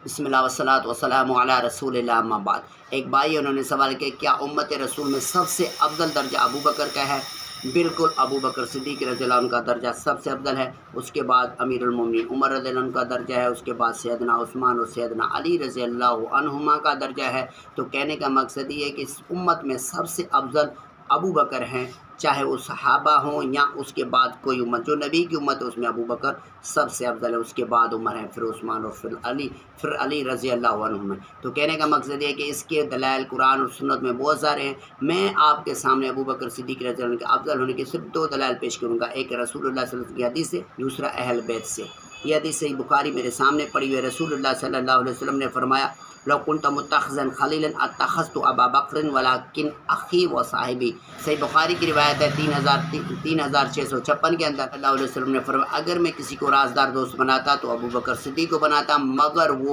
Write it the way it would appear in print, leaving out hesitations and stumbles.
بسم اللہ والصلاۃ والسلام علی رسول اللہ اما بعد۔ ایک بھائی انہوں نے سوال کیا کیا امت رسول میں سب سے افضل درجہ ابو بکر کا ہے؟ بالکل، ابو بکر صدیق رضی اللہ عنہ کا درجہ سب سے افضل ہے، اس کے بعد امیر المومنین عمر رضی اللہ عنہ کا درجہ ہے، اس کے بعد سیدنا عثمان اور سیدنا علی رضی اللہ عنہما کا درجہ ہے۔ تو کہنے کا مقصد یہ ہے کہ اس امت میں سب سے افضل ابو بکر ہیں، چاہے وہ صحابہ ہوں یا اس کے بعد کوئی امت، جو نبی کی امت ہے اس میں ابو بکر سب سے افضل ہے، اس کے بعد عمر ہے، پھر عثمان اور پھر علی رضی اللہ عنہ۔ تو کہنے کا مقصد یہ ہے کہ اس کے دلائل قرآن اور سنت میں بہت سارے ہیں۔ میں آپ کے سامنے ابو بکر صدیق رضی اللہ عنہ کے افضل ہونے کے صرف 2 دلائل پیش کروں گا، ایک رسول اللہ صلی اللہ علیہ وسلم کی حدیث سے، دوسرا اہل بیت سے۔ یہ حدیث صحیح بخاری میرے سامنے پڑھی ہوئی ہے۔ رسول اللہ صلی اللہ علیہ وسلم نے فرمایا لو كنت متخذا خلیلا اتخذت ابا بکر ولکن اخی و صاحبی۔ صحیح بخاری کی روایت ہے 3656 کے اندر اللہ علیہ وسلم نے فرمایا اگر میں کسی کو رازدار دوست بناتا تو ابو بکر صدیق کو بناتا، مگر وہ